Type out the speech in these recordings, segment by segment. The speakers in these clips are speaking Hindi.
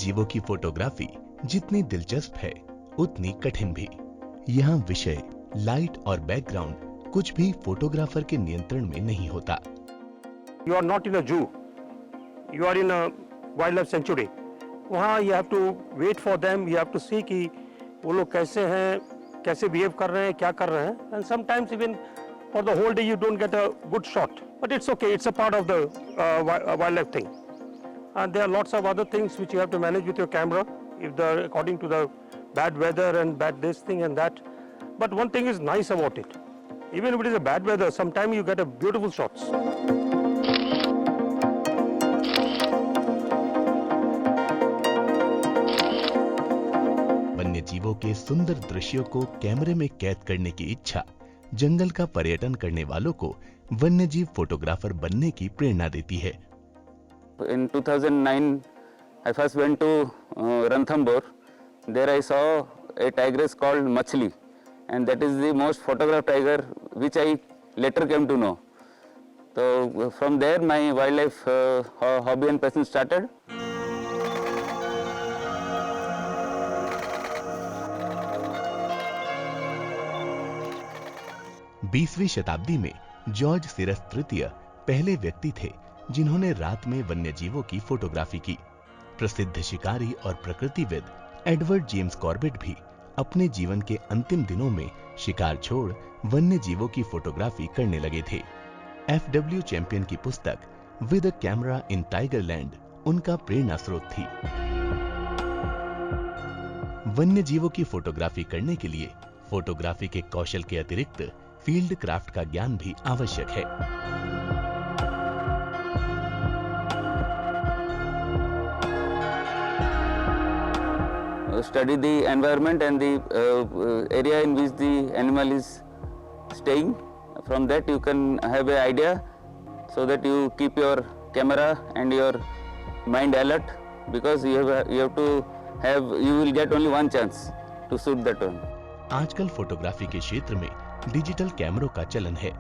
जीवों की फोटोग्राफी जितनी दिलचस्प है उतनी कठिन भी। यहाँ विषय, लाइट और बैकग्राउंड कुछ भी फोटोग्राफर के नियंत्रण में नहीं होता। You are not in a zoo. You are in a wildlife sanctuary. वहाँ you have to wait for them. You have to see कि वो लोग कैसे हैं, कैसे behave कर रहे हैं, क्या कर रहे हैं. And sometimes even for the whole day you don't get a good shot. But it's okay. It's a part of the wildlife thing. And there are lots of other things which you have to manage with your camera, if they're according to the bad weather and bad this thing and that. But one thing is nice about it. Even if it is a bad weather, sometimes you get a beautiful shots. वन्य जीवों के सुंदर दृश्यों को कैमरे में कैद करने की इच्छा जंगल का पर्यटन करने वालों को वन्यजीव फोटोग्राफर बनने की प्रेरणा देती है। In 2009, I first went to Ranthambore. There I saw a tigress called Machli, and that is the most photographed tiger, which I later came to know. So from there, my wildlife hobby and passion started. बीसवीं शताब्दी में जॉर्ज सिरस तृतीय पहले व्यक्ति थे जिन्होंने रात में वन्यजीवों की फोटोग्राफी की। प्रसिद्ध शिकारी और प्रकृतिविद एडवर्ड जेम्स कॉर्बेट भी अपने जीवन के अंतिम दिनों में शिकार छोड़ वन्यजीवों की फोटोग्राफी करने लगे थे। एफडब्ल्यू चैंपियन की पुस्तक विद अ कैमरा इन टाइगरलैंड उनका प्रेरणा स्रोत थी। वन्यजीवों की फोटोग्राफी करने के लिए फोटोग्राफी के कौशल के अतिरिक्त फील्ड क्राफ्ट का ज्ञान भी आवश्यक है। Study the environment and the area in which the animal is staying. From that you can have an idea, so that you keep your camera and your mind alert, because you will get only one chance to shoot that one. आजकल फोटोग्राफी के क्षेत्र में डिजिटल कैमरों का चलन है।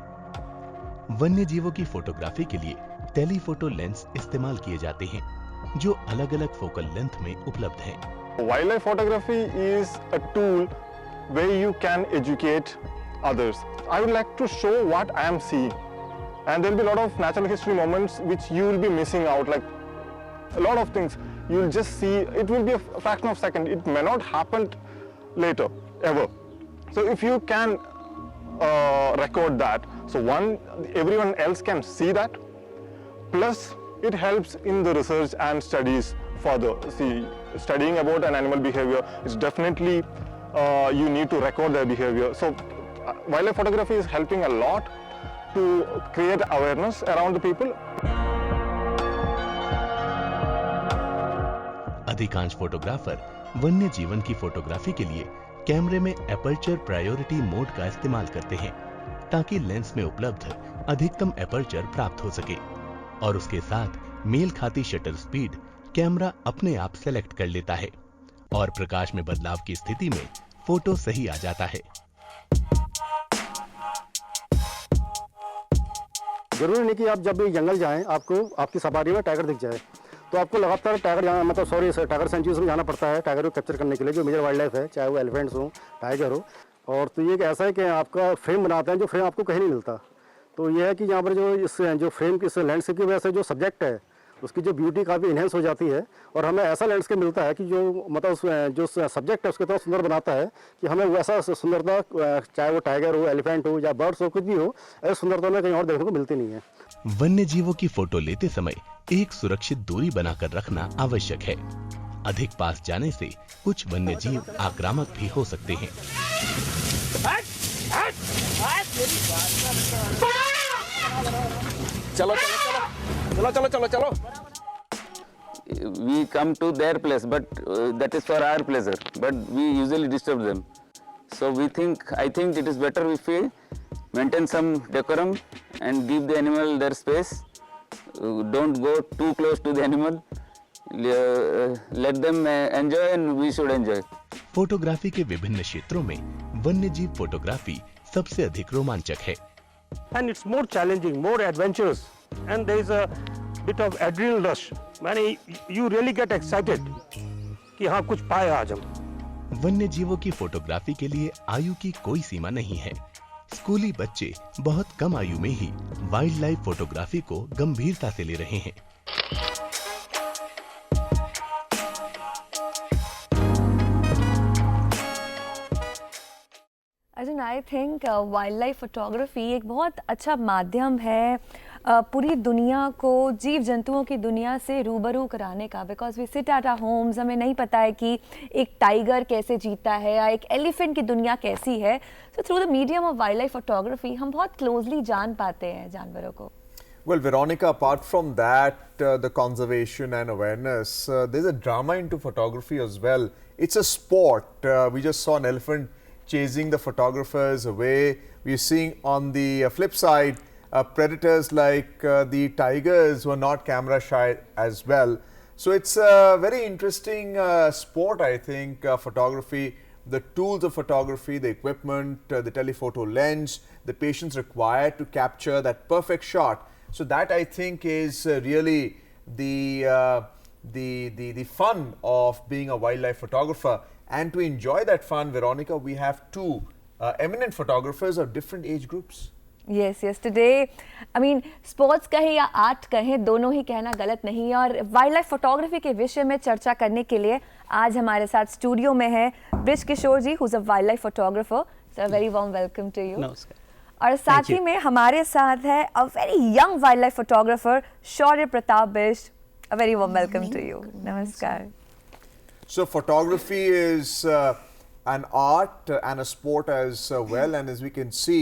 वन्य जीवों की फोटोग्राफी के लिए टेलीफोटो लेंस इस्तेमाल किए जाते हैं, जो अलग-अलग फोकल लेंथ में उपलब्ध हैं। Wildlife photography is a tool where you can educate others. I would like to show what I am seeing, and there will be a lot of natural history moments which you will be missing out, like a lot of things you will just see. It will be a fraction of a second. It may not happen later ever. So if you can record that, so everyone else can see that. Plus it helps in the research and studies further. See, studying about an animal behavior is definitely you need to record their behavior. So wildlife photography is helping a lot to create awareness around the people. अधिकांश फोटोग्राफर वन्य जीवन की फोटोग्राफी के लिए कैमरे में एपर्चर प्रायोरिटी मोड का इस्तेमाल करते हैं, ताकि लेंस में उपलब्ध अधिकतम एपर्चर प्राप्त हो सके और उसके साथ मेल खाती शटर स्पीड कैमरा अपने आप सेलेक्ट कर लेता है और प्रकाश में बदलाव की स्थिति में फोटो सही आ जाता है। जरूरी नहीं कि आप जब भी जंगल जाएं आपको आपकी सफारी में टाइगर दिख जाए, तो आपको लगातार टाइगर जाना टाइगर सेंचुरीज में जाना पड़ता है टाइगर को कैप्चर करने के लिए, जो मेजर वाइल्ड लाइफ है, चाहे वो एलिफेंट्स हो, टाइगर हो। और तो ये ऐसा है कि आपका फ्रेम बनाते हैं जो फ्रेम आपको कहीं नहीं मिलता। तो ये है कि यहाँ पर जो फ्रेम की लैंडस्केप की वजह से जो सब्जेक्ट है उसकी जो ब्यूटी काफ़ी इन्हेंस हो जाती है, और हमें ऐसा लैंडस्केप मिलता है कि जो सब्जेक्ट है उसके तरह सुंदर बनाता है कि हमें वैसा सुंदरता, चाहे वो टाइगर हो, एलिफेंट हो या बर्ड्स हो, कुछ भी हो, ऐसी सुंदरता में कहीं और देखने को मिलती नहीं है। वन्य जीवों की फोटो लेते समय एक सुरक्षित दूरी बनाकर रखना आवश्यक है। अधिक पास जाने से कुछ वन्य जीव आक्रामक भी हो सकते हैं। चलो चलो चलो चलो चलो चलो चलो। We come to their place, but that is for our pleasure. But we usually disturb them. So I think it is better if we maintain some decorum and give the animal their space. Don't go too close to the animal. Let them enjoy and we should enjoy. Photography के विभिन्न क्षेत्रों में वन्यजीव फोटोग्राफी सबसे अधिक रोमांचक है। And it's more challenging, more adventurous, and there is a bit of adrenaline rush. Man, you really get excited कि हाँ कुछ पाए आज हम। वन्य जीवों की फोटोग्राफी के लिए आयु की कोई सीमा नहीं है। स्कूली बच्चे बहुत कम आयु में ही वाइल्ड लाइफ फोटोग्राफी को गंभीरता से ले रहे हैं। अर्जुन, आई थिंक वाइल्ड लाइफ फोटोग्राफी एक बहुत अच्छा माध्यम है पूरी दुनिया को, जीव जंतुओं की दुनिया से रूबरू कराने का। Because we sit at our homes, हमें नहीं पता है कि एक टाइगर कैसे जीता है या एक एलिफेंट की दुनिया कैसी है। So through the medium of wild life photography हम बहुत क्लोजली जान पाते हैं जानवरों को। Well, Veronica, apart from that, the conservation and awareness, there's a drama into photography as well. It's a sport. We just saw an elephant chasing the photographers away. We're seeing on the flip side, predators like the tigers who are not camera shy as well. So it's a very interesting sport, I think, photography. The tools of photography, the equipment, the telephoto lens, the patience required to capture that perfect shot. So that, I think, is really the fun of being a wildlife photographer. And to enjoy that fun, Veronica, we have two eminent photographers of different age groups. Yes, yes. Today, I mean, sports कहें या आर्ट कहें, दोनों ही कहना गलत नहीं है। और वाइल्ड लाइफ फोटोग्राफी के विषय में चर्चा करने के लिए आज हमारे साथ स्टूडियो में है Brij Kishore ji, who's a wildlife photographer. Sir, very warm welcome to you. नमस्कार। और साथ ही में हमारे साथ है a very young wildlife photographer Shaurya Pratap Bisht. A very warm welcome to you. नमस्कार। So photography is an art and a sport as well, and as we can see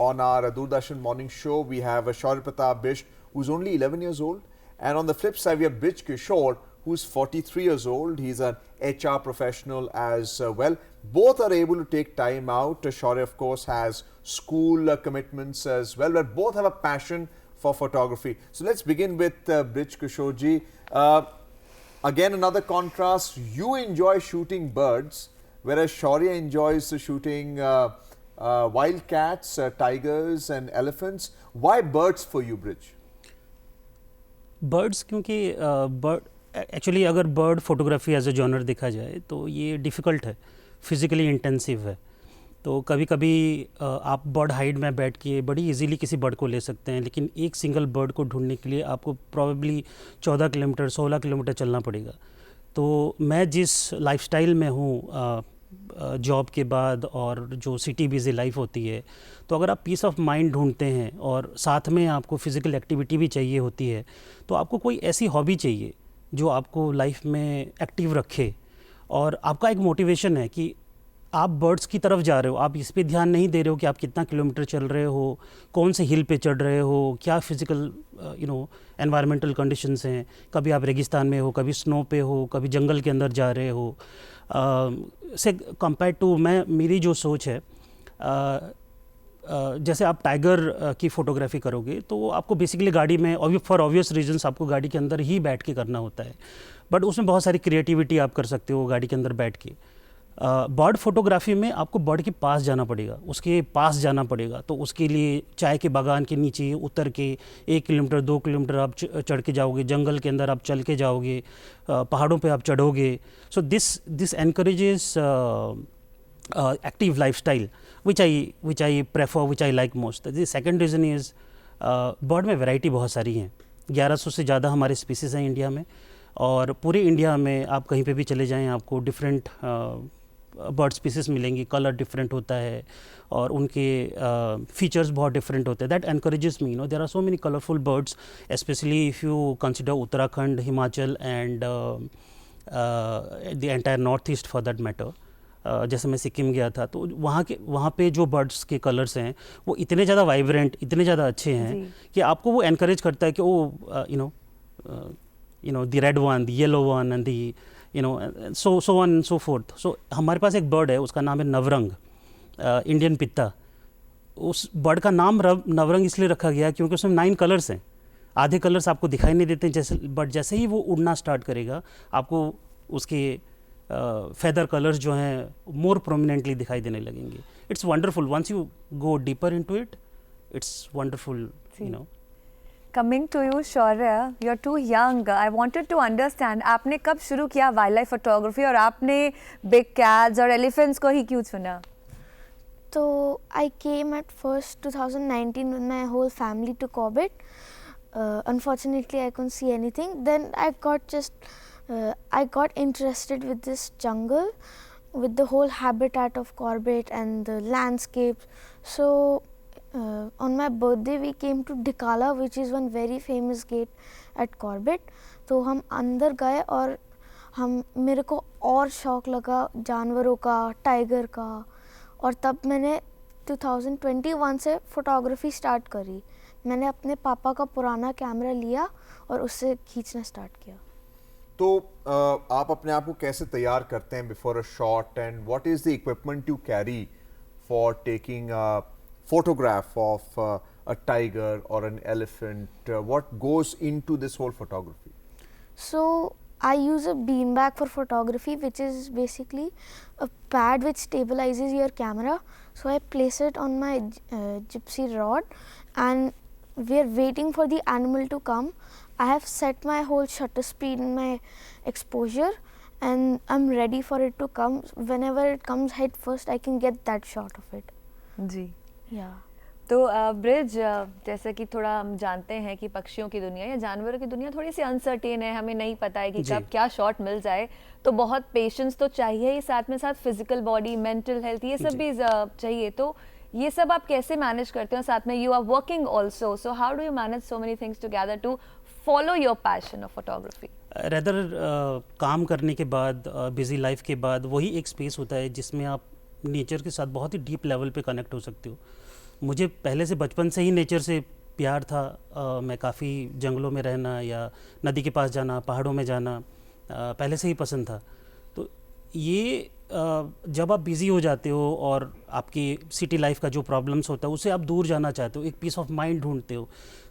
on our Doordarshan morning show, we have Shaurya Pratap Bisht, who's only 11 years old, and on the flip side we have Brij Kishore, who's 43 years old. He's an HR professional as well. Both are able to take time out. Shaurya, of course, has school commitments as well, but both have a passion for photography. So let's begin with Brij Kishore ji. Again, another contrast. You enjoy shooting birds, whereas Shaurya enjoys shooting wildcats, tigers and elephants. Why birds for you, Brij? Birds क्योंकि बर्ड एक्चुअली अगर bird photography as a genre देखा जाए तो ये डिफ़िकल्ट है, फिज़िकली इंटेंसिव है। तो कभी कभी आप बर्ड हाइड में बैठ के बड़ी इजीली किसी बर्ड को ले सकते हैं, लेकिन एक सिंगल बर्ड को ढूंढने के लिए आपको प्रॉबेबली 14 किलोमीटर 16 किलोमीटर चलना पड़ेगा। तो मैं जिस लाइफस्टाइल में हूँ जॉब के बाद और जो सिटी बिजी लाइफ होती है, तो अगर आप पीस ऑफ माइंड ढूंढते हैं और साथ में आपको फिज़िकल एक्टिविटी भी चाहिए होती है, तो आपको कोई ऐसी हॉबी चाहिए जो आपको लाइफ में एक्टिव रखे और आपका एक मोटिवेशन है कि आप बर्ड्स की तरफ जा रहे हो। आप इस पे ध्यान नहीं दे रहे हो कि आप कितना किलोमीटर चल रहे हो, कौन से हिल पे चढ़ रहे हो, क्या फिज़िकल एनवायरमेंटल कंडीशंस हैं। कभी आप रेगिस्तान में हो, कभी स्नो पे हो, कभी जंगल के अंदर जा रहे हो। से कंपेयर टू मेरी जो सोच है, जैसे आप टाइगर की फ़ोटोग्राफी करोगे तो आपको बेसिकली गाड़ी में फॉर ऑब्वियस रीजंस आपको गाड़ी के अंदर ही बैठ के करना होता है, बट उसमें बहुत सारी क्रिएटिविटी आप कर सकते हो गाड़ी के अंदर बैठ के। बर्ड फोटोग्राफी में आपको बर्ड के पास जाना पड़ेगा, उसके पास जाना पड़ेगा। तो उसके लिए चाय के बागान के नीचे उतर के 1 किलोमीटर 2 किलोमीटर आप चढ़ के जाओगे, जंगल के अंदर आप चल के जाओगे, पहाड़ों पे आप चढ़ोगे। So this encourages active lifestyle which I prefer, which I like most. The second reason is bird में वैरायटी बहुत सारी हैं। 1100 से ज़्यादा हमारे स्पीसीज हैं इंडिया में, और पूरे इंडिया में आप कहीं पे भी चले जाएं आपको डिफरेंट बर्ड स्पीसीज मिलेंगी। कलर डिफरेंट होता है और उनके फीचर्स बहुत डिफरेंट होते हैं। That encourages me, there are so many colourful birds, especially if you consider Uttarakhand, Himachal and the entire north east for that matter. जैसे मैं सिक्किम गया था तो वहाँ पे जो बर्ड्स के कलर्स हैं वो इतने ज़्यादा वाइब्रेंट, इतने ज़्यादा अच्छे हैं कि आपको वो एनकरेज करता है कि the red one, the yellow one and the so one and so forth. सो हमारे पास एक बर्ड है, उसका नाम है नवरंग, इंडियन पित्ता। उस बर्ड का नाम नवरंग इसलिए रखा गया क्योंकि उसमें 9 कलर्स हैं। आधे कलर्स आपको दिखाई नहीं देते, बट जैसे ही वो उड़ना स्टार्ट करेगा आपको उसके फेदर कलर्स जो हैं मोर प्रोमिनेंटली दिखाई देने लगेंगे। It's wonderful, once you go deeper into it, it's wonderful, Coming to you, Shaurya, you're too young. I wanted to understand, आपने कब शुरू किया वाइल्ड लाइफ फोटोग्राफी और आपने बिग कैट्स और एलिफेंट्स को ही क्यों चुना? So I came at first 2019 with my whole family to Corbett. Unfortunately, I couldn't see anything. Then I got interested with this jungle, with the whole habitat of Corbett and the landscapes. So on my birthday, we came to Dikala, which is one very famous gate at Corbett. तो हम अंदर गए और मेरे को और शौक लगा जानवरों का, टाइगर का, और तब मैंने 2021 से फोटोग्राफी स्टार्ट करी. मैंने अपने पापा का पुराना कैमरा लिया और उससे खींचना स्टार्ट किया. तो आप अपने आप को कैसे तैयार करते हैं before a shot, and what is the equipment you carry for taking a photograph of a tiger और an elephant? What goes into this whole photography? So I use a beanbag for photography, which is basically a pad which stabilizes your camera. So I place it on my gypsy rod, and we are waiting for the animal to come. I have set my whole shutter speed and my exposure, and I'm ready for it to come. Whenever it comes head first, I can get that shot of it. जी. Yeah. तो ब्रिज, जैसे कि थोड़ा हम जानते हैं कि पक्षियों की दुनिया या जानवरों की दुनिया थोड़ी सी अनसर्टेन है, हमें नहीं पता है कि कब क्या शॉट मिल जाए, तो बहुत पेशेंस तो चाहिए ही, साथ में साथ फिजिकल बॉडी, मेंटल हेल्थ, ये सब भी चाहिए. तो ये सब आप कैसे मैनेज करते हो? साथ में you are working also, so how do you manage so many things together to follow your passion of photography? Rather काम करने के बाद, बिजी लाइफ के बाद, वही एक स्पेस होता है जिसमें आप नेचर के साथ बहुत ही डीप लेवल पे कनेक्ट हो सकते हो. मुझे पहले से बचपन से ही नेचर से प्यार था. मैं काफ़ी जंगलों में रहना या नदी के पास जाना, पहाड़ों में जाना पहले से ही पसंद था. तो ये जब आप बिज़ी हो जाते हो और आपकी सिटी लाइफ का जो प्रॉब्लम्स होता है उससे आप दूर जाना चाहते हो, एक पीस ऑफ माइंड ढूंढते हो,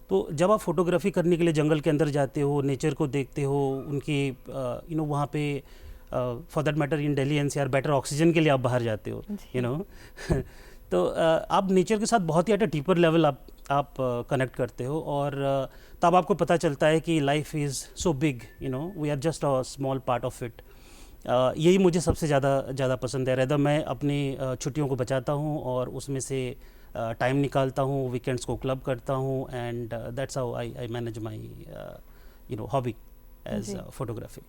तो जब आप फोटोग्राफी करने के लिए जंगल के अंदर जाते हो, नेचर को देखते हो, उनकी वहाँ पे for that matter in Delhi NCR better oxygen के लिए आप बाहर जाते हो, तो आप नेचर के साथ बहुत ही एट अ डीपर लेवल आप कनेक्ट करते हो, और तब आपको पता चलता है कि life is so big, we are just a small part of it. यही मुझे सबसे ज़्यादा पसंद है. रेदर मैं अपनी छुट्टियों को बचाता हूँ और उसमें से टाइम निकालता हूँ, वीकेंड्स को क्लब करता हूँ, and that's how I manage my hobby as photography.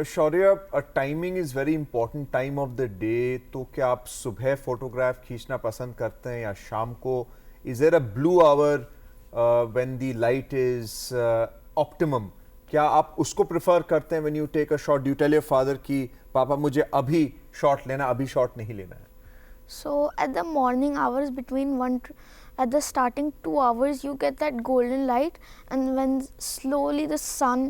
Shaurya, timing is very important, time of the day. तो क्या आप सुबह फोटोग्राफ खींचना पसंद करते हैं या शाम को? Is there a blue hour when the light is optimum? क्या आप उसको प्रेफर करते हैं when you take a shot? Do you tell your father कि पापा मुझे अभी शॉट लेना, अभी शॉट नहीं लेना है? So at the morning hours, at the starting 2 hours, you get that golden light, and when slowly the sun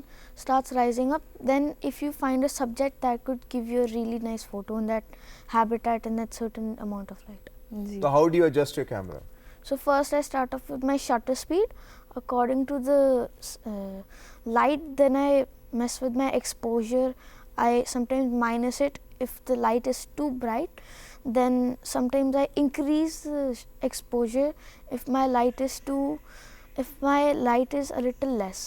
starts rising up, then if you find a subject that could give you a really nice photo in that habitat and that certain amount of light. So how do you adjust your camera? So first I start off with my shutter speed according to the light, then I mess with my exposure. I sometimes minus it if the light is too bright. Then sometimes I increase the exposure if my light is a little less.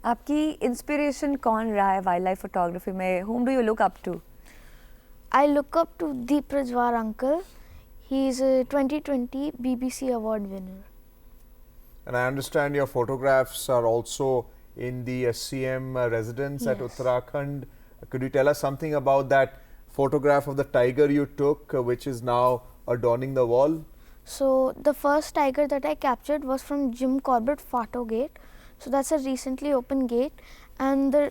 आपकी इंस्पिरेशन कौन रहा है वाइल्ड लाइफ फोटोग्राफी में? Whom do you look up to? I look up to Deep Rajwar uncle. He is a 2020 BBC award winner. And I understand your photographs are also in the SCM residence at Uttarakhand. Could you tell us something about that photograph of the tiger you took, which is now adorning the wall? So the first tiger that I captured was from Jim Corbett Fato Gate. So that's a recently opened gate, and the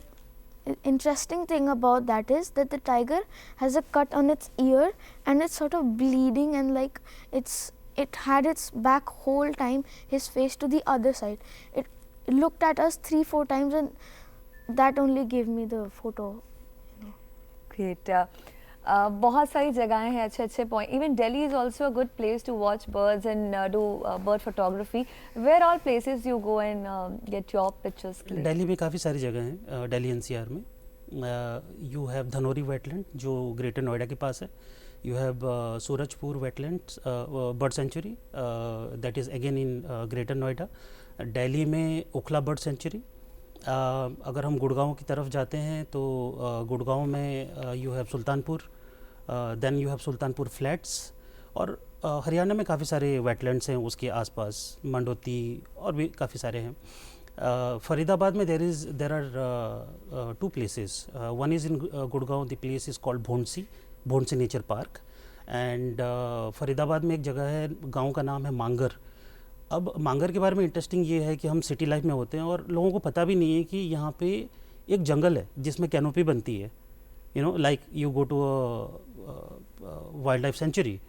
interesting thing about that is that the tiger has a cut on its ear and it's sort of bleeding, and like it had its back whole time, his face to the other side. It looked at us 3-4 times, and that only gave me the photo. Great. बहुत सारी जगहें हैं, अच्छे point. Even Delhi is also a good place to watch birds and do bird photography. Where all places you go and get your pictures? Delhi में काफ़ी सारी जगह हैं. दिल्ली एनसीआर में यू हैव धनोरी वेटलैंड जो ग्रेटर नोएडा के पास है. You have Surajpur wetlands bird sanctuary that is again in greater Noida. Delhi में ओखला बर्ड सेंचुरी। अगर हम गुड़गांव की तरफ जाते हैं तो गुड़गांव में you have Sultanpur, then you have Sultanpur flats, और हरियाणा में काफ़ी सारे वेटलैंड्स हैं उसके आसपास, मंडोती और भी काफ़ी सारे हैं। फरीदाबाद में there are two places, one is in Gurgaon, the place is called Bhondsi nature park, and Faridabad में एक जगह है, गांव का नाम है मांगर। अब मांगर के बारे में इंटरेस्टिंग ये है कि हम सिटी लाइफ में होते हैं और लोगों को पता भी नहीं है कि यहाँ पे एक जंगल है जिसमें कैनोपी बनती है, you know, like you go to wildlife sanctuary,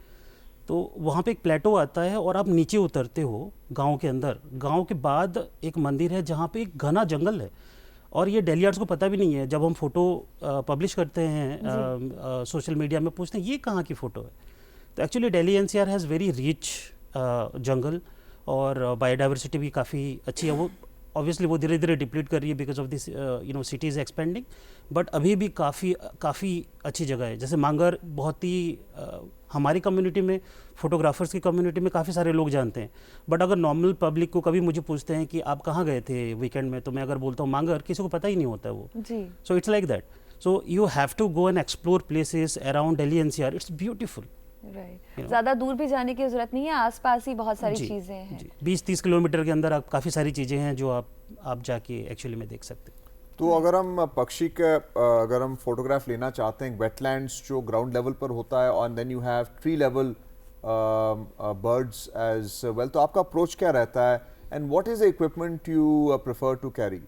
तो वहाँ पे एक प्लेटो आता है और आप नीचे उतरते हो गांव के अंदर। गांव के बाद एक मंदिर है जहाँ पे एक घना जंगल है, और ये दिल्लीयार्ड्स को पता भी नहीं है। जब हम फोटो पब्लिश करते हैं सोशल मीडिया में, पूछते हैं ये कहाँ की फ़ोटो है, तो actually Delhi NCR has very rich jungle, और बायोडाइवर्सिटी भी काफ़ी अच्छी है। वो ऑब्वियसली वो धीरे धीरे डिप्लीट कर रही है because of this you know cities expanding, but अभी भी काफ़ी अच्छी जगह है। जैसे मांगर बहुत ही हमारी कम्युनिटी में, फोटोग्राफर्स की कम्युनिटी में काफ़ी सारे लोग जानते हैं, बट अगर नॉर्मल पब्लिक को कभी मुझे पूछते हैं कि आप कहाँ गए थे वीकेंड में, तो मैं अगर बोलता हूँ मांगर, किसी को पता ही नहीं होता है वो। So it's like that, so you have to go and explore places around Delhi NCR, it's beautiful. Right, ज़्यादा दूर भी जाने की ज़रूरत नहीं है, आसपास ही बहुत सारी चीज़ें हैं। 20-30 किलोमीटर के अंदर आप काफ़ी सारी चीज़ें हैं जो आप जाके एक्चुअली में देख सकते हैं। तो अगर हम पक्षी के अगर हम फोटोग्राफ लेना चाहते हैं, वेटलैंड्स जो ग्राउंड लेवल पर होता है, और then you have tree level birds as well, तो आपका अप्रोच क्या रहता है, and what is the equipment you prefer to carry?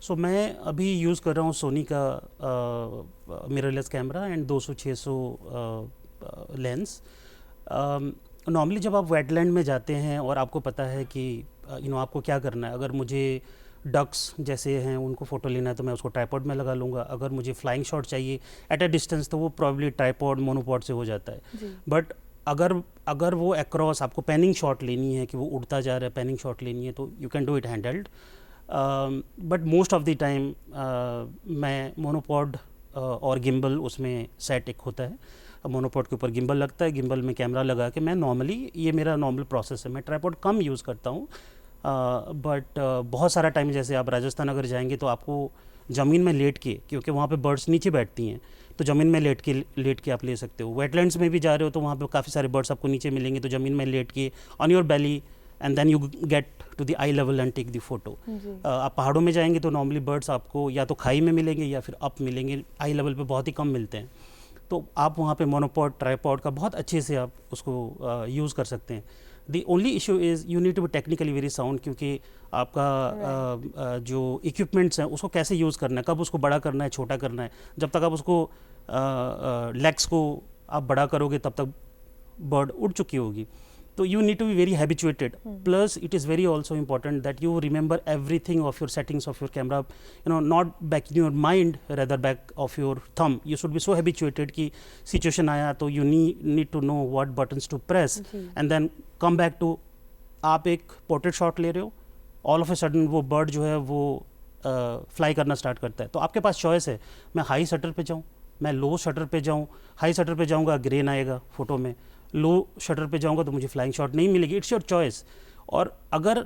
So मैं अभी यूज़ कर रहा हूँ सोनी का mirrorless camera and 200-600 lens. Normally जब आप वेटलैंड में जाते हैं और आपको पता है कि यू नो आपको क्या करना है, अगर मुझे डक्स जैसे हैं उनको फ़ोटो लेना है तो मैं उसको ट्राइपॉड में लगा लूँगा। अगर मुझे फ्लाइंग शॉट चाहिए एट अ डिस्टेंस तो वो प्रॉब्ली ट्राइपॉड मोनोपॉड से हो जाता है। बट अगर वो अक्रॉस आपको पैनिंग शॉट लेनी है कि वो उड़ता जा रहा है, पैनिंग शॉट लेनी है, तो you can do it hand held. But most of the time मैं मोनोपॉड और गिम्बल उसमें सेट एक होता है, मोनोपॉड के ऊपर गिम्बल लगता है, गिम्बल में कैमरा लगा के मैं नॉर्मली, ये मेरा नॉर्मल प्रोसेस है। मैं ट्राइपॉड कम यूज़ करता हूँ, बट बहुत सारा टाइम, जैसे आप राजस्थान अगर जाएंगे तो आपको ज़मीन में लेट के, क्योंकि वहाँ पे बर्ड्स नीचे बैठती हैं, तो ज़मीन में लेट के आप ले सकते हो। वेटलैंड्स में भी जा रहे हो तो वहाँ पे काफ़ी सारे बर्ड्स आपको नीचे मिलेंगे, तो ज़मीन में लेट के on your belly and then you get to the eye level and take the photo. आप पहाड़ों में जाएंगे तो नॉर्मली बर्ड्स आपको या तो खाई में मिलेंगे या फिर अप मिलेंगे, आई लेवल पे बहुत ही कम मिलते हैं। तो आप वहाँ पे मोनोपॉड, ट्राइपॉड का बहुत अच्छे से आप उसको यूज़ कर सकते हैं। The only issue is you need to be technically very sound, क्योंकि आपका जो इक्विपमेंट्स हैं उसको कैसे यूज़ करना है, कब उसको बड़ा करना है, छोटा करना है। जब तक आप उसको लेग्स को आप बड़ा करोगे तब तक बर्ड उड़ चुकी होगी। तो you need to be very habituated. Plus it is very also important that you remember everything of your settings of your camera, you know, not back in your mind, rather back of your thumb. You should be so habituated कि situation आया तो you need to know what buttons to press and then come back to, आप एक portrait shot ले रहे हो, all of a sudden वो bird जो है वो fly करना start करता है, तो आपके पास choice है, मैं high shutter पे जाऊँ, मैं लो शटर पे जाऊँ। हाई शटर पे जाऊँगा ग्रेन आएगा फोटो में, लो शटर पे जाऊँगा तो मुझे फ्लाइंग शॉट नहीं मिलेगी। It's your choice. और अगर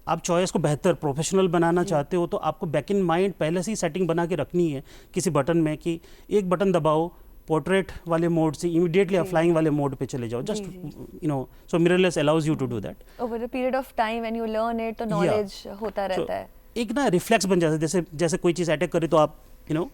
आप चॉइस को बेहतर प्रोफेशनल बनाना चाहते हो तो आपको बैक इन माइंड पहले से ही सेटिंग बना के रखनी है किसी बटन में, कि एक बटन दबाओ, पोर्ट्रेट वाले मोड से इमीडिएटली आप फ्लाइंग वाले मोड पे चले जाओ, just you know, so mirrorless allows you to do that. Over a period of time when you learn it तो नॉलेज होता रहता है। एक ना रिफ्लेक्स बन जाता है, जैसे कोई चीज़ अटैक करे तो आप you know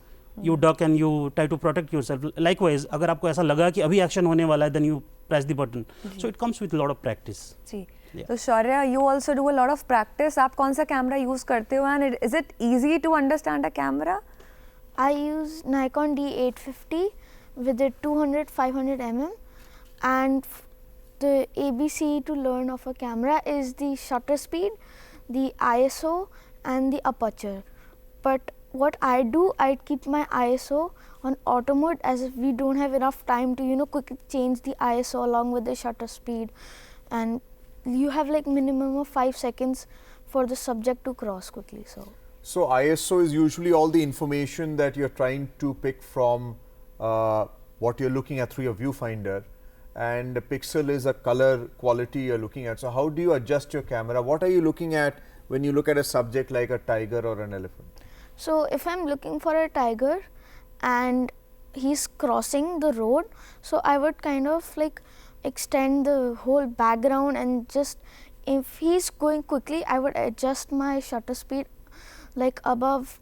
you duck and you try to protect yourself. Likewise, अगर आपको ऐसा लगा कि अभी एक्शन होने वाला है, then you press the button. So it comes with a lot of practice. जी। तो शौर्य, you also do a lot of practice. आप कौन सा कैमरा यूज करते हो and is it easy to understand a camera? I use Nikon D850 with a 200-500 mm, and the ABC to learn of a camera is the shutter speed, the ISO and the aperture. But what I do, I keep my ISO on auto mode, as if we don't have enough time to, you know, quickly change the ISO along with the shutter speed, and you have like minimum of 5 seconds for the subject to cross quickly. So ISO is usually all the information that you're trying to pick from what you're looking at through your viewfinder, and the pixel is a color quality you're looking at. So how do you adjust your camera? What are you looking at when you look at a subject like a tiger or an elephant? So if I'm looking for a tiger and he's crossing the road, so I would kind of like extend the whole background, and just if he's going quickly, I would adjust my shutter speed like above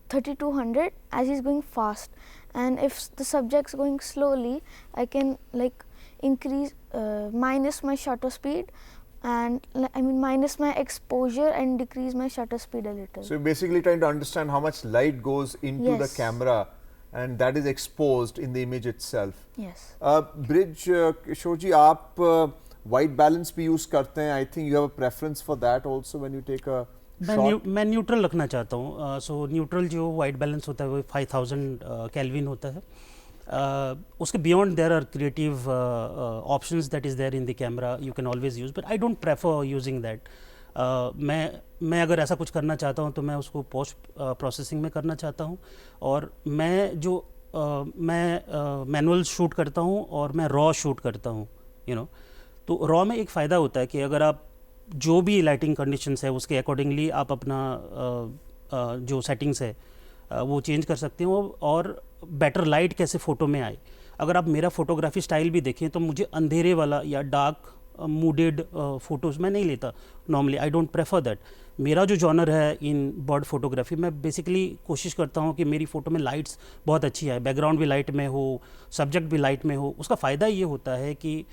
3200 as he's going fast. And if the subject's going slowly, I can like increase minus my shutter speed, and I mean minus my exposure and decrease my shutter speed a little. So you're basically trying to understand how much light goes into the Yes. camera, and that is exposed in the image itself. Yes. Bridge, किशोर जी, आप white balance भी use करते हैं. I think you have a preference for that also when you take a shot. मैं न्यूट्रल रखना चाहता हूँ. सो न्यूट्रल जो वाइट बैलेंस होता है वो 5000 केल्विन होता है. उसके beyond there are creative options that is there in the camera, you can always use, but I don't prefer using that. मैं अगर ऐसा कुछ करना चाहता हूँ तो मैं उसको पोस्ट प्रोसेसिंग में करना चाहता हूँ. और मैं मैनुअल शूट करता हूँ और मैं रॉ शूट करता हूँ, यू नो. तो रॉ में एक फ़ायदा होता है कि अगर आप जो भी लाइटिंग कंडीशंस है उसके अकॉर्डिंगली आप अपना जो सेटिंग्स है वो चेंज कर सकते हो, और बेटर लाइट कैसे फ़ोटो में आए. अगर आप मेरा फोटोग्राफी स्टाइल भी देखें तो मुझे अंधेरे वाला या डार्क मूडेड फ़ोटोज़ मैं नहीं लेता normally. I don't prefer that. मेरा जो जॉनर है इन बर्ड फोटोग्राफी, मैं बेसिकली कोशिश करता हूँ कि मेरी फ़ोटो में लाइट्स बहुत अच्छी आए, बैकग्राउंड भी लाइट में हो, सब्जेक्ट भी लाइट में हो. उसका फ़ायदा ये होता है कि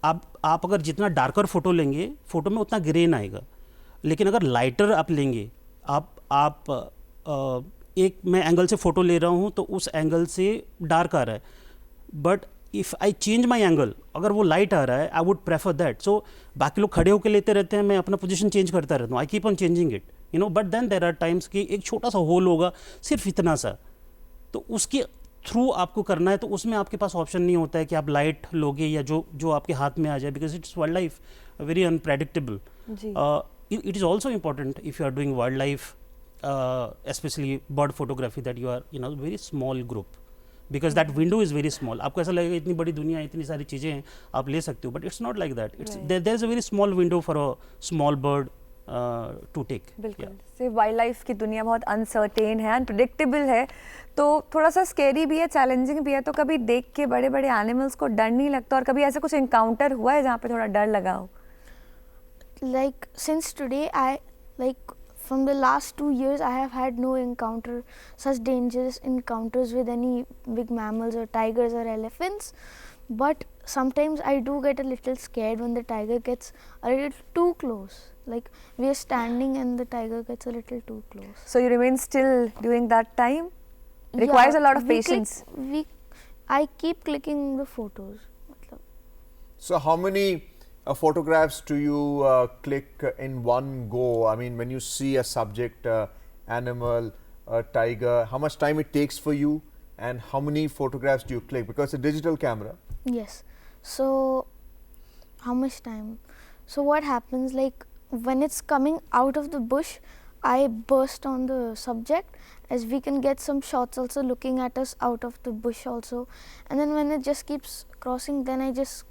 आप अगर जितना डार्कर फ़ोटो लेंगे फ़ोटो में उतना ग्रेन आएगा. लेकिन अगर लाइटर आप लेंगे, आप एक मैं एंगल से फ़ोटो ले रहा हूँ तो उस एंगल से डार्क आ रहा है, but if I change my angle, अगर वो लाइट आ रहा है, आई वुड प्रेफर दैट. सो बाकी लोग खड़े होकर लेते रहते हैं, मैं अपना पोजीशन चेंज करता रहता हूँ. I keep on changing it, you know. But then there are times कि एक छोटा सा होल होगा, सिर्फ इतना सा, तो उसके थ्रू आपको करना है, तो उसमें आपके पास ऑप्शन नहीं होता है कि आप लाइट लोगे या जो आपके हाथ में आ जाए, because it's wildlife very unpredictable. It is also important if you are doing wildlife, especially bird photography, that you are in a very small group, because that window is very small. आपको ऐसा लगेगा इतनी बड़ी दुनिया है, इतनी सारी चीज़ें हैं, आप ले सकते हो, but it's not like that. It's there is a very small window for a small bird to take. बिल्कुल. सिर्फ वाइल्ड लाइफ की दुनिया बहुत अनसर्टेन है, अनप्रिडिक्टेबल है, तो थोड़ा सा स्केरी भी है, चैलेंजिंग भी है. तो कभी देख के बड़े बड़े एनिमल्स को डर नहीं लगता, और कभी ऐसा कुछ इनकाउंटर हुआ है जहाँ पे थोड़ा डर लगा हो? Like since today, from the last 2 years, I have had no such dangerous encounters with any big mammals or tigers or elephants. But sometimes I do get a little scared when the tiger gets a little too close. Like we are standing and the tiger gets a little too close. So you remain still during that time? Requires a lot of patience. I keep clicking the photos. So how many photographs do you click in one go? I mean, when you see a subject, animal, a tiger, how much time it takes for you, and how many photographs do you click? Because it's a digital camera. Yes. So how much time? So what happens, like when it's coming out of the bush, I burst on the subject, as we can get some shots also looking at us out of the bush also. And then when it just keeps crossing, then I just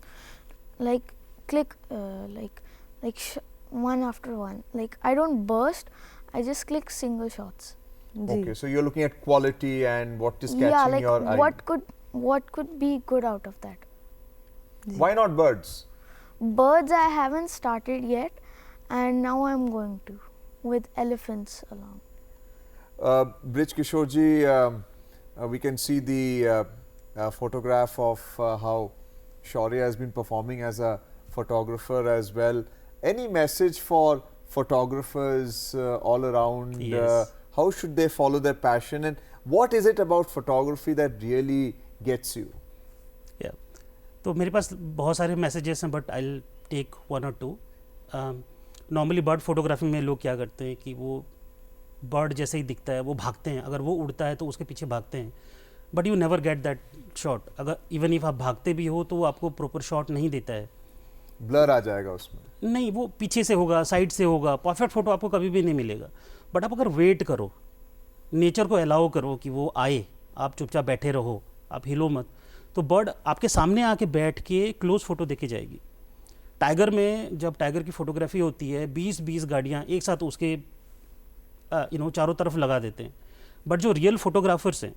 like click one after one. Like I don't burst, I just click single shots. Okay, so you're looking at quality and what is catching your eye. What could be good out of that. Why not birds? Birds I haven't started yet, and now I'm going to, with elephants along. Brij Kishore ji, we can see the photograph of how Shaurya has been performing as a photographer as well. Any message for photographers all around? Yes. How should they follow their passion, and what is it about photography that really gets you? Yeah. तो मेरे पास बहुत सारे मैसेजेस हैं, but I take 1 or 2. Normally bird photography में लोग क्या करते हैं कि वो बर्ड जैसे ही दिखता है वो भागते हैं, अगर वो उड़ता है तो उसके पीछे भागते हैं, but you never get that shot. अगर इवन इफ आप भागते भी हो तो वो आपको प्रॉपर शॉट नहीं देता है, ब्लर आ जाएगा उसमें. नहीं, वो पीछे से होगा, साइड से होगा, परफेक्ट फोटो आपको कभी भी नहीं मिलेगा. बट आप अगर वेट करो, नेचर को अलाउ करो कि वो आए, आप चुपचाप बैठे रहो, आप हिलो मत, तो बर्ड आपके सामने आके बैठ के क्लोज फोटो देके जाएगी. टाइगर में जब टाइगर की फोटोग्राफी होती है 20-20 गाड़ियाँ एक साथ उसके चारों तरफ लगा देते हैं, बट जो रियल फोटोग्राफर्स हैं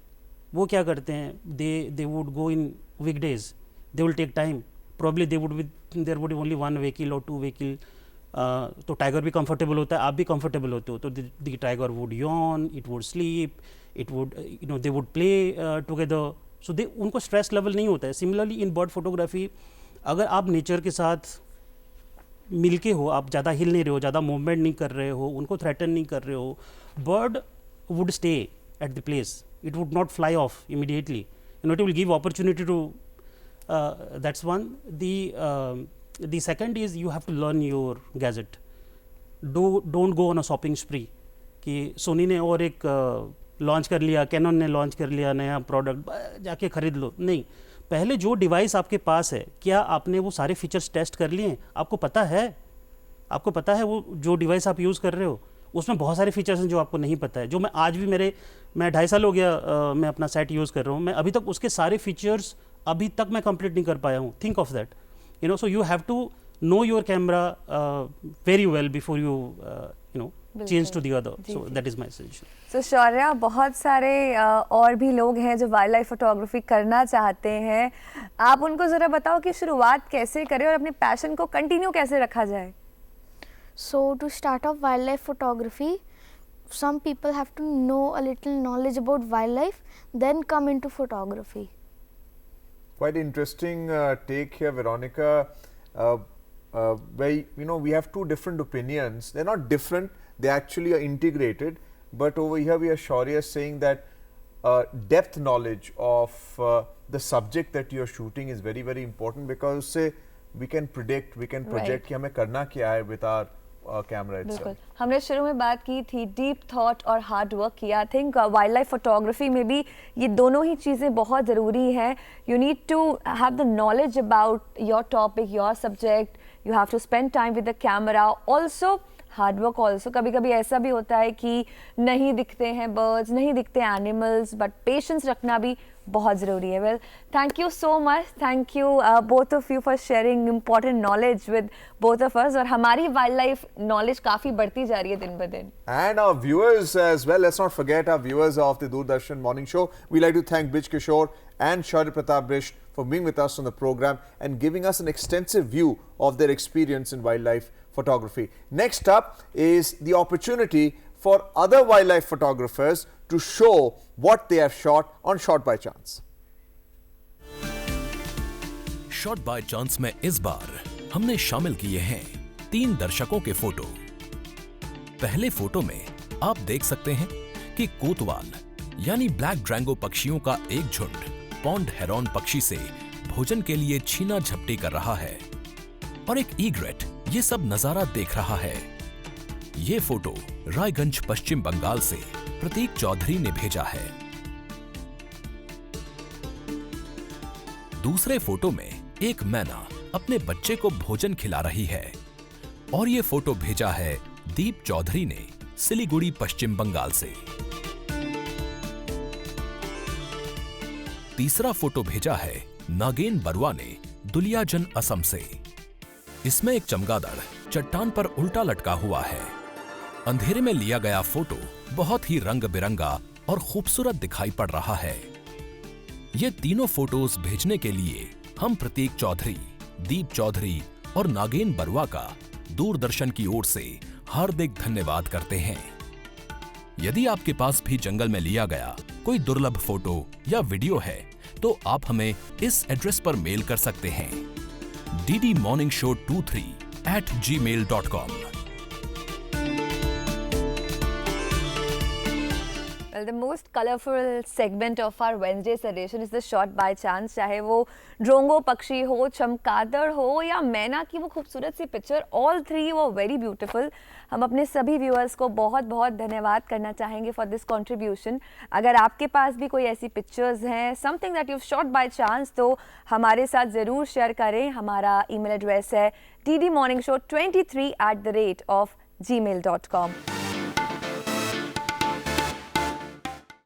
वो क्या करते हैं, they would go in weekdays, they will take time, probably there would only 1 vehicle और 2 व्हीकल, तो टाइगर भी कंफर्टेबल होता है, आप भी कंफर्टेबल होते हो, तो the tiger would yawn, it would sleep, it would they would play together, so they उनको स्ट्रेस लेवल नहीं होता है. सिमिलरली इन बर्ड फोटोग्राफी अगर आप नेचर के साथ मिलके हो, आप ज़्यादा हिल नहीं रहे हो, ज़्यादा मूवमेंट नहीं कर रहे हो, उनको थ्रेटन नहीं कर रहे हो, bird would stay at the place, it would not fly off immediately, it will give opportunity to that's one. The second is you have to learn your gadget. Don't go on a shopping spree कि सोनी ने और एक लॉन्च कर लिया, कैनन ने लॉन्च कर लिया नया प्रोडक्ट, जाके खरीद लो. नहीं, पहले जो डिवाइस आपके पास है, क्या आपने वो सारे फीचर्स टेस्ट कर लिए? आपको पता है वो जो डिवाइस आप यूज़ कर रहे हो उसमें बहुत सारे फीचर्स हैं जो आपको नहीं पता है. जो मैं आज भी मैं 2.5 साल हो गया मैं अपना सेट यूज़ कर रहा हूँ, मैं अभी तक उसके सारे फीचर्स अभी तक मैं कंप्लीट नहीं कर पाया हूँ. Think of that, so you have to know your camera very well before you change to the other. So that is my suggestion. So Shaurya, बहुत सारे और भी लोग हैं जो वाइल्ड लाइफ फोटोग्राफी करना चाहते हैं, आप उनको ज़रा बताओ कि शुरुआत कैसे करें और अपने पैशन को कंटिन्यू कैसे रखा जाए. So to start off wildlife photography, some people have to know a little knowledge about wildlife, then come into photography. Quite interesting take here, Veronica. Where we have two different opinions. They're not different; they actually are integrated. But over here, we are Shaurya saying that depth knowledge of the subject that you are shooting is very, very important, because say we can predict, we can project कि हमें करना क्या है with our कैमरा बिल्कुल. हमने शुरू में बात की थी डीप थॉट और हार्ड वर्क की. I think wildlife photography में भी ये दोनों ही चीज़ें बहुत ज़रूरी हैं. You need to have the knowledge about your topic, your subject, you have to spend time with the camera, also hard work also. कभी कभी ऐसा भी होता है कि नहीं दिखते हैं बर्ड्स, नहीं दिखते एनिमल्स, बट पेशेंस रखना भी बहुत ज़रूरी है. Well, thank you so much, thank you both of you for sharing important knowledge with both of us. और हमारी वाइल्ड लाइफ नॉलेज काफ़ी बढ़ती जा रही है दिन ब दिन. And our viewers as well. Let's not forget our viewers of the Doordarshan Morning Show. We like to thank Bij Kishore and Shaurya Pratap Bisht for being with us on the program and giving us an extensive view of their experience in wildlife photography. Next up is the opportunity for other wildlife photographers to show what they have shot on Shot by Chance. Shot by chance में इस बार हमने शामिल किए हैं 3 दर्शकों के फोटो. पहले फोटो में आप देख सकते हैं कि कोतवाल यानी ब्लैक ड्रैंगो पक्षियों का एक झुंड पॉन्ड हेरॉन पक्षी से भोजन के लिए छीना झपटी कर रहा है और एक ईग्रेट ये सब नजारा देख रहा है. ये फोटो रायगंज पश्चिम बंगाल से प्रतीक चौधरी ने भेजा है. दूसरे फोटो में एक मैना अपने बच्चे को भोजन खिला रही है और ये फोटो भेजा है दीप चौधरी ने सिलीगुड़ी पश्चिम बंगाल से. तीसरा फोटो भेजा है नागेन बरुआ ने दुलियाजन असम से. इसमें एक चमगादड़ चट्टान पर उल्टा लटका हुआ है. अंधेरे में लिया गया फोटो बहुत ही रंग बिरंगा और खूबसूरत दिखाई पड़ रहा है. ये तीनों फोटोज भेजने के लिए हम प्रतीक चौधरी, दीप चौधरी और नागेन बरुआ का दूरदर्शन की ओर से हार्दिक धन्यवाद करते हैं. यदि आपके पास भी जंगल में लिया गया कोई दुर्लभ फोटो या वीडियो है तो आप हमें इस एड्रेस पर मेल कर सकते हैं ddmorningshow23@gmail.com. Well, the most colorful segment of our Wednesday's edition is the shot by chance. चाहे वो ड्रोंगो पक्षी हो, चमगादड़ हो या मैना की वो खूबसूरत सी पिक्चर, all three वो very beautiful. हम अपने सभी व्यूअर्स को बहुत बहुत धन्यवाद करना चाहेंगे for this contribution. अगर आपके पास भी कोई ऐसी पिक्चर्स हैं, something that you've shot by chance, तो हमारे साथ ज़रूर शेयर करें. हमारा ईमेल एड्रेस है ddmorningshow23@gmail.com.